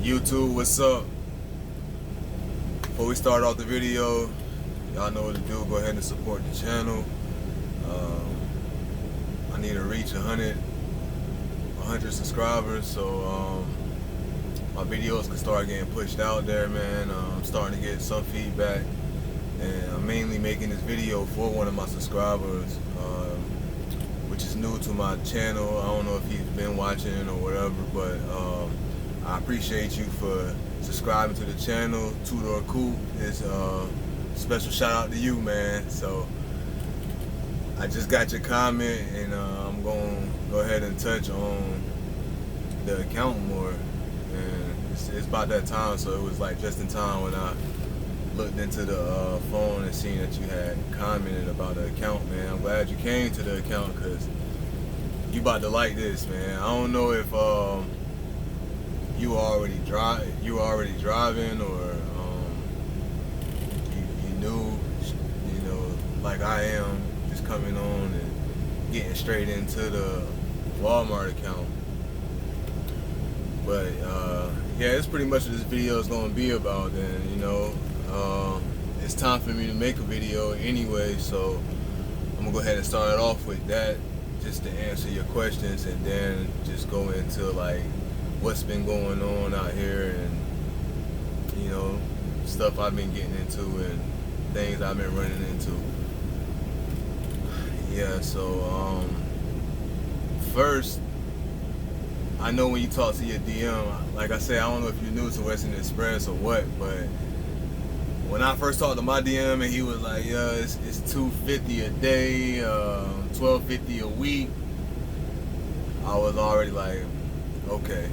YouTube, what's up? Before we start off the video, y'all know what to do. Go ahead and support the channel. I need to reach 100 subscribers, so my videos can start getting pushed out there, man. I'm starting to get some feedback, and I'm mainly making this video for one of my subscribers, which is new to my channel. I don't know if he's been watching or whatever, but I appreciate you for subscribing to the channel. Two-Door Coupe is a special shout out to you, man. So I just got your comment, and I'm going to go ahead and touch on the account more. And it's about that time, so it was like just in time when I looked into the phone and seen that you had commented about the account, man. I'm glad you came to the account, because you about to like this, man. I don't know if you were already driving, or you knew, like I am, just coming on and getting straight into the Walmart account. But yeah, it's pretty much what this video is going to be about. And it's time for me to make a video anyway, so I'm gonna go ahead and start it off with that, just to answer your questions, and then just go into like what's been going on out here, and stuff I've been getting into and things I've been running into. Yeah, so first, I know when you talk to your DM, like I said, I don't know if you're new to Western Express or what, but when I first talked to my DM and he was like, yeah, it's $250 a day, $12.50 a week, I was already like, okay,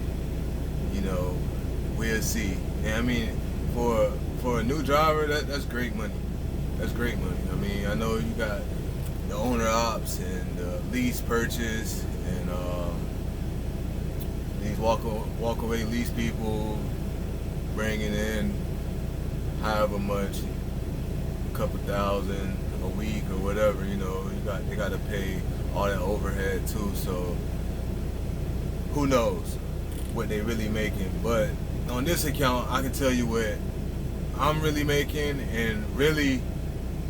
we'll see. And I mean, for a new driver, that's great money. That's great money. I mean, I know you got the owner ops and the lease purchase, and these walk away lease people bringing in however much, a couple thousand a week or whatever. They got to pay all that overhead too. So who knows what they really making? But on this account, I can tell you what I'm really making, and really,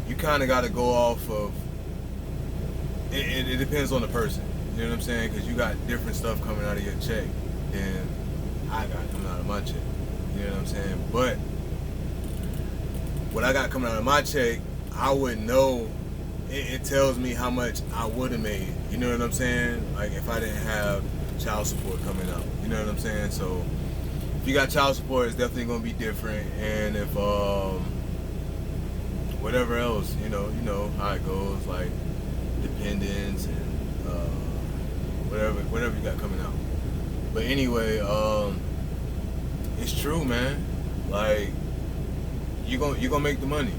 you kind of got to go off of. It depends on the person. You know what I'm saying? Because you got different stuff coming out of your check than I got coming out of my check. You know what I'm saying? But what I got coming out of my check, I wouldn't know. It tells me how much I would have made. You know what I'm saying? Like if I didn't have child support coming out. You know what I'm saying? So if you got child support, it's definitely gonna be different. And if whatever else, you know how it goes, like dependents and whatever you got coming out. But anyway, it's true, man. Like you're gonna make the money.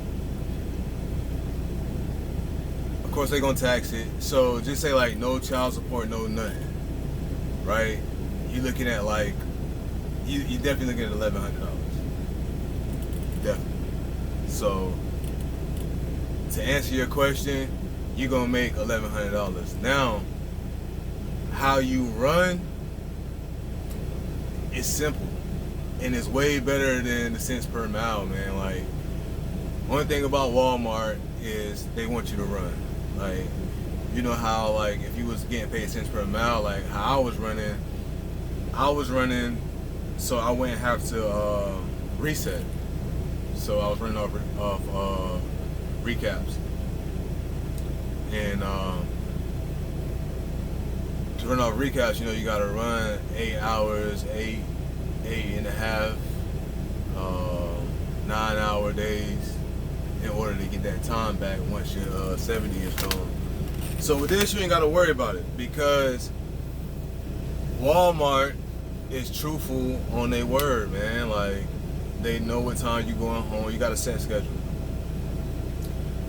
Of course they're gonna tax it. So just say like no child support, no nothing, right? You're looking at like you definitely looking at $1,100. Definitely. So to answer your question, you're gonna make $1,100. Now, how you run is simple, and it's way better than the cents per mile, man. Like, one thing about Walmart is they want you to run. Like, you know how, like, if you was getting paid cents per mile, like how I was running, so I wouldn't have to reset. So I was running off recaps. And to run off recaps, you gotta run 8 hours, eight and a half, 9-hour days in order to get that time back once your 70 is gone. So with this, you ain't gotta worry about it, because Walmart is truthful on their word, man. Like, they know what time you going home. You got a set schedule.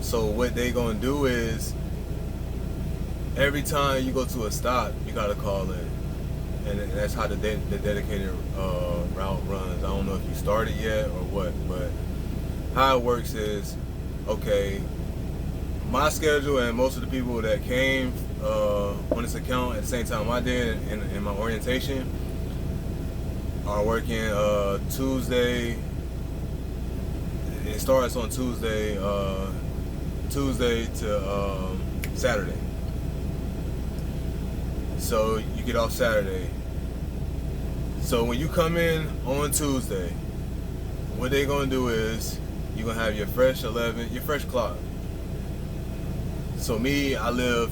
So what they gonna do is, every time you go to a stop, you gotta call in, and that's how the dedicated route runs. I don't know if you started yet or what, but how it works is, okay, my schedule and most of the people that came on this account at the same time I did in my orientation, are working Tuesday. It starts on Tuesday to Saturday. So you get off Saturday. So when you come in on Tuesday, what they're gonna do is you're gonna have your fresh clock. So me, I live,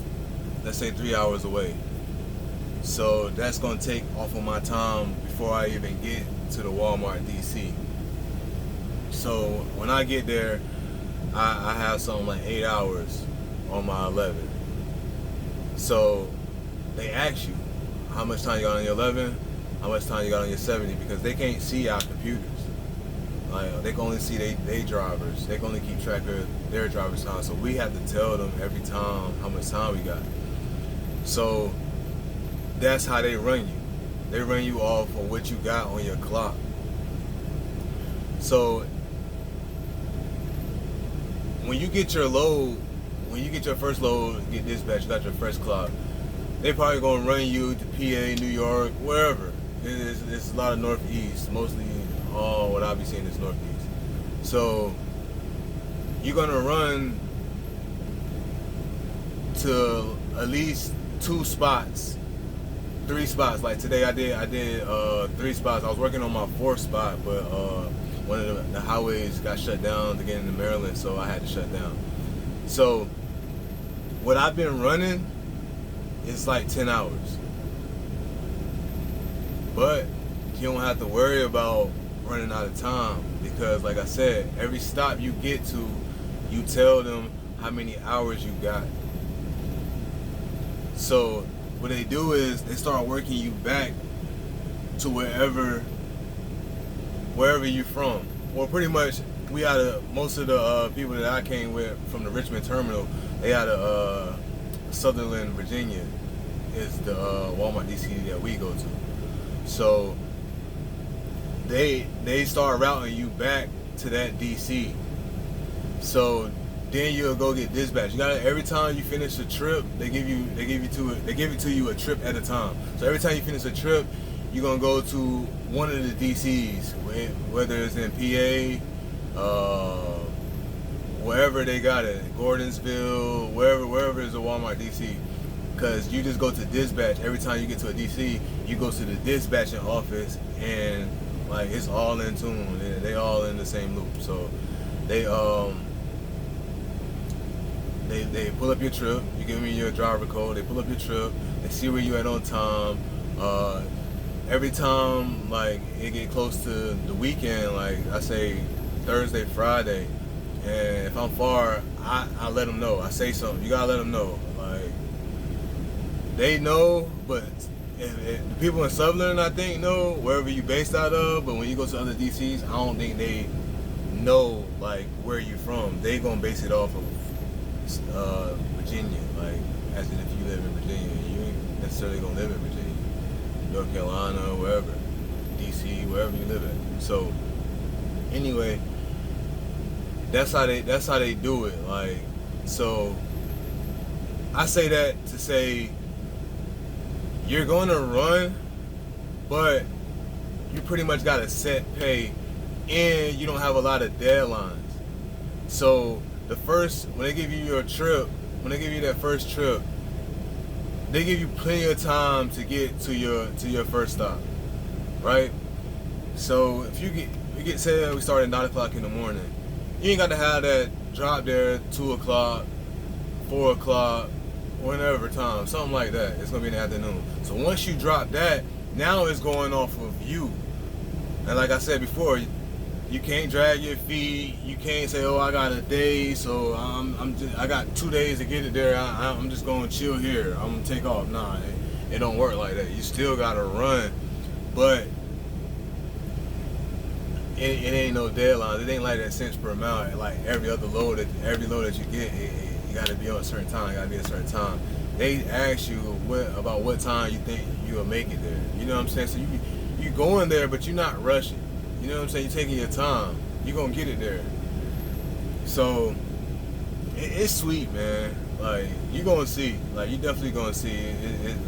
let's say 3 hours away. So that's gonna take off of my time before I even get to the Walmart DC. So when I get there, I have something like 8 hours on my 11. So they ask you how much time you got on your 11, how much time you got on your 70, because they can't see our computers. Like, they can only see they drivers. They can only keep track of their driver's time. So we have to tell them every time how much time we got. So that's how they run you. They run you off of what you got on your clock. So when you get your load, when you get your first load, get dispatched, you got your first clock, they probably gonna run you to PA, New York, wherever. It's a lot of Northeast, mostly all what I'll be seeing is Northeast. So you're gonna run to at least 2 spots, 3 spots. Like today I did 3 spots. I was working on my 4th spot, but one of the highways got shut down to get into Maryland, so I had to shut down. So what I've been running is like 10 hours. But you don't have to worry about running out of time, because like I said, every stop you get to, you tell them how many hours you got. So what they do is they start working you back to wherever you're from. Well, pretty much we had most of the people that I came with from the Richmond terminal, they had a Sutherland, Virginia is the Walmart DC that we go to. So they start routing you back to that DC. So then you'll go get dispatched. You gotta, every time you finish a trip, they give it to you a trip at a time. So every time you finish a trip, you're gonna go to one of the DCs, whether it's in PA, wherever they got it, Gordonsville, wherever is a Walmart DC. Because you just go to dispatch. Every time you get to a DC, you go to the dispatching office, and like it's all in tune. They all in the same loop. So they pull up your trip. You give me your driver code. They pull up your trip. They see where you at on time. Every time like it get close to the weekend, like I say Thursday, Friday, and if I'm far, I let them know. I say something. You gotta let them know. Like, they know, but if the people in Sutherland, I think, know wherever you based out of. But when you go to other DCs, I don't think they know like where you from. They gonna base it off of Virginia, like as if you live in Virginia. You ain't necessarily gonna live in Virginia, North Carolina, wherever, DC, wherever you live at. So anyway, that's how they do it. Like, so I say that to say, you're going to run, but you pretty much got a set pay, and you don't have a lot of deadlines. So when they give you your trip, when they give you that first trip, they give you plenty of time to get to your first stop, right? So if you get say we start at 9 o'clock in the morning, you ain't got to have that drop there at 2 o'clock, 4 o'clock, whenever time, something like that. It's gonna be in the afternoon. So once you drop that, now it's going off of you. And like I said before, you can't drag your feet. You can't say, "Oh, I got a day, so I got 2 days to get it there. I'm just gonna chill here. I'm gonna take off." Nah, it don't work like that. You still gotta run, but it ain't no deadline. It ain't like that cents per mile. Like every load that you get, you gotta be on a certain time. You gotta be at a certain time. They ask you about what time you think you'll make it there. You know what I'm saying? So you going there, but you're not rushing. You know what I'm saying? You're taking your time. You're gonna get it there. So it's sweet, man. Like, you gonna see. Like, you definitely gonna see.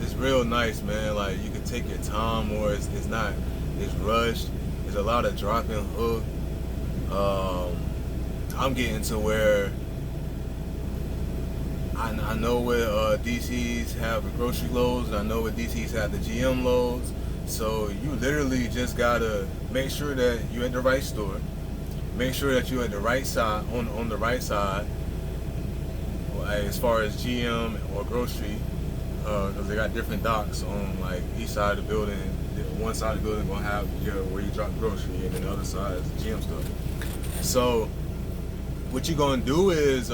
It's real nice, man. Like, you can take your time, or it's not It's rushed. There's a lot of drop and hook. I'm getting to where I know where DCs have the grocery loads, and I know where DCs have the GM loads. So you literally just gotta make sure that you're at the right store. Make sure that you're at the right side, on the right side, as far as GM or grocery, because they got different docks on like each side of the building. One side of the building gonna have where you drop grocery, and then the other side is the GM stuff. So what you're gonna do is,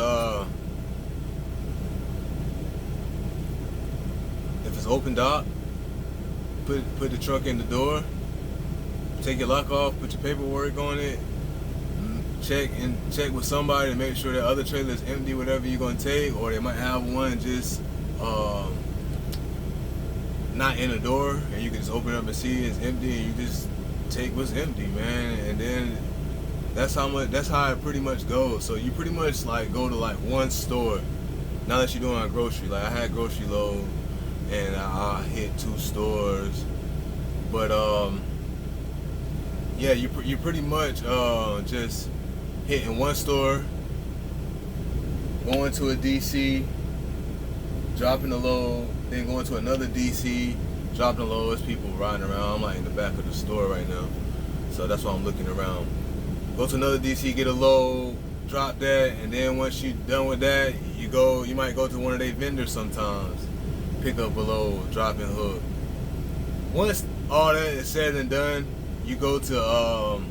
if it's open dock, put the truck in the door, take your lock off, put your paperwork on it, check with somebody to make sure that other trailer is empty, whatever you're gonna take, or they might have one just not in the door, and you can just open up and see it's empty, and you just take what's empty, man. And then that's how it pretty much goes. So you pretty much like go to like one store. Now that you're doing a grocery, like I had grocery load, and I hit 2 stores, but yeah, you pretty much just hitting one store, going to a DC, dropping the load, then going to another DC, dropping the load. There's people riding around. I'm like in the back of the store right now, so that's why I'm looking around. Go to another DC, get a load, drop that, and then once you're done with that, you might go to one of their vendors sometimes, pick up a load, drop and hook. Once all that is said and done, you go to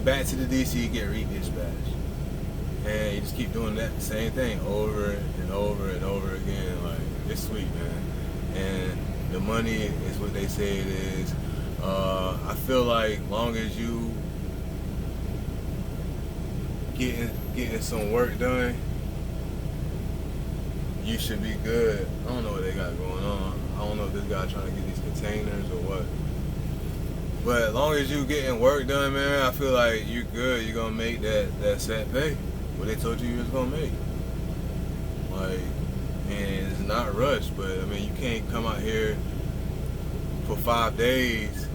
back to the DC, get redispatched, and you just keep doing that same thing over and over and over again. Like, it's sweet, man. And the money is what they say it is. I feel like long as you getting some work done, you should be good. I don't know what they got going on. I don't know if this guy trying to get these containers or what. But as long as you getting work done, man, I feel like you're good. You're gonna make that set pay, what they told you was gonna make. Like, and it's not rushed, but I mean, you can't come out here for 5 days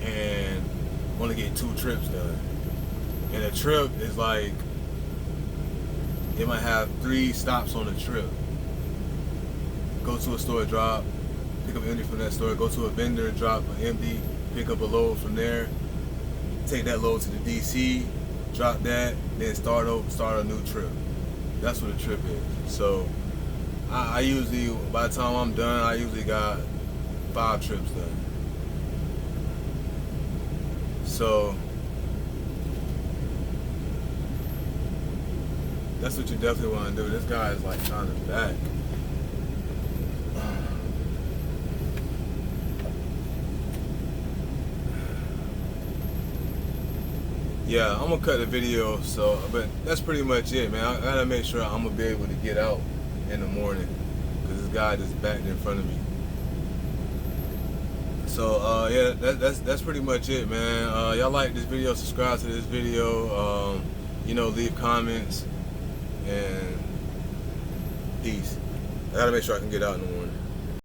and only get 2 trips done. And a trip is like, it might have 3 stops on the trip. Go to a store, drop, pick up empty from that store, go to a vendor, drop empty, pick up a load from there, take that load to the DC, drop that, then start a new trip. That's what a trip is. So I usually, by the time I'm done, I usually got 5 trips done. So that's what you definitely want to do. This guy is like trying to back. Yeah, I'm gonna cut the video, but that's pretty much it, man. I gotta make sure I'm gonna be able to get out in the morning, because this guy just backed in front of me. So yeah, that's pretty much it, man. Y'all like this video, subscribe to this video, leave comments, and peace. I gotta make sure I can get out in the morning.